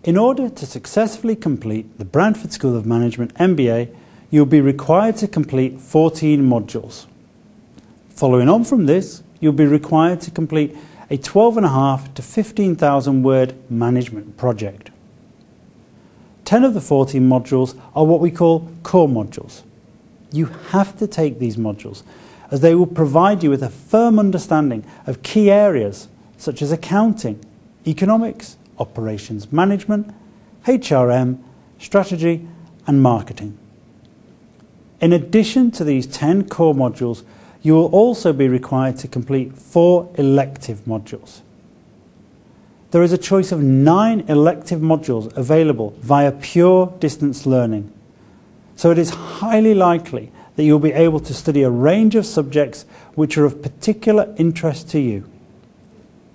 In order to successfully complete the Bradford School of Management MBA, you'll be required to complete 14 modules. Following on from this, you'll be required to complete a 12,500 to 15,000 word management project. 10 of the 14 modules are what we call core modules. You have to take these modules as they will provide you with a firm understanding of key areas such as accounting, economics, operations management, HRM, strategy and marketing. In addition to these 10 core modules, you will also be required to complete 4 elective modules. There is a choice of 9 elective modules available via pure distance learning, so it is highly likely that you will be able to study a range of subjects which are of particular interest to you.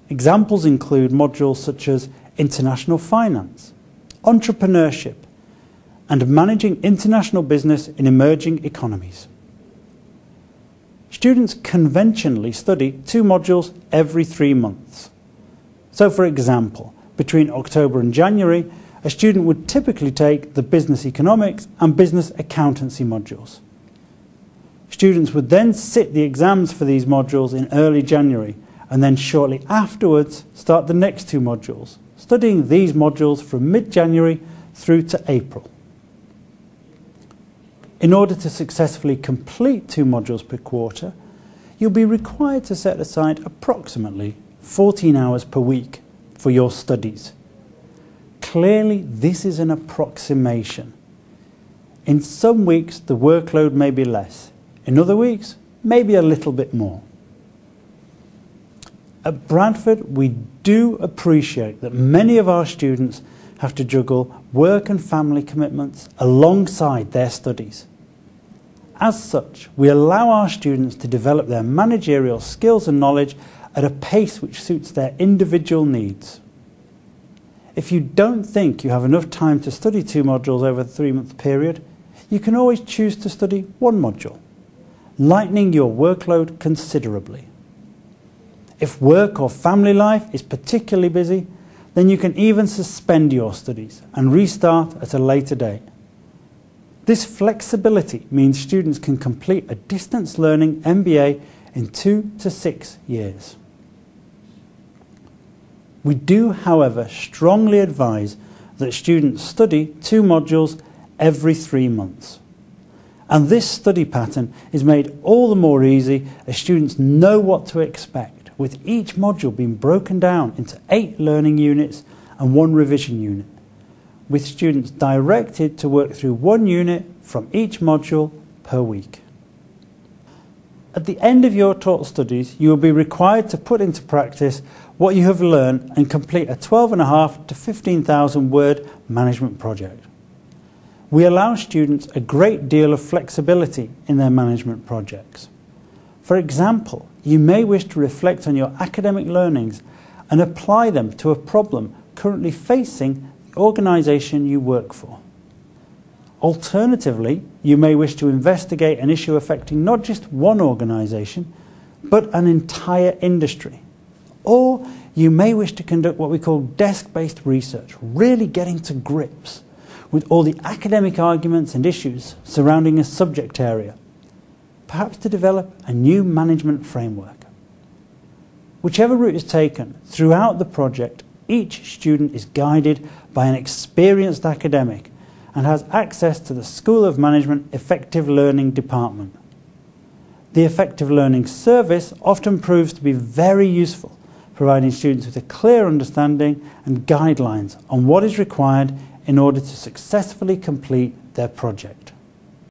Examples include modules such as international finance, entrepreneurship, and managing international business in emerging economies. Students conventionally study 2 modules every 3 months. So, for example, between October and January, a student would typically take the business economics and business accountancy modules. Students would then sit the exams for these modules in early January and then shortly afterwards start the next 2 modules, studying these modules from mid-January through to April. In order to successfully complete 2 modules per quarter, you'll be required to set aside approximately 14 hours per week for your studies. Clearly, this is an approximation. In some weeks, the workload may be less. In other weeks, maybe a little bit more. At Bradford, we do appreciate that many of our students have to juggle work and family commitments alongside their studies. As such, we allow our students to develop their managerial skills and knowledge at a pace which suits their individual needs. If you don't think you have enough time to study 2 modules over the 3-month period, you can always choose to study 1 module, lightening your workload considerably. If work or family life is particularly busy, then you can even suspend your studies and restart at a later date. This flexibility means students can complete a distance learning MBA in 2 to 6 years. We do, however, strongly advise that students study 2 modules every 3 months. And this study pattern is made all the more easy as students know what to expect, with each module being broken down into 8 learning units and 1 revision unit, with students directed to work through 1 unit from each module per week. At the end of your taught studies, you will be required to put into practice what you have learned and complete a 12,500 to 15,000 word management project. We allow students a great deal of flexibility in their management projects. For example, you may wish to reflect on your academic learnings and apply them to a problem currently facing the organisation you work for. Alternatively, you may wish to investigate an issue affecting not just one organisation, but an entire industry. Or you may wish to conduct what we call desk-based research, really getting to grips with all the academic arguments and issues surrounding a subject area, perhaps to develop a new management framework. Whichever route is taken, throughout the project, each student is guided by an experienced academic and has access to the School of Management Effective Learning Department. The Effective Learning Service often proves to be very useful, providing students with a clear understanding and guidelines on what is required in order to successfully complete their project.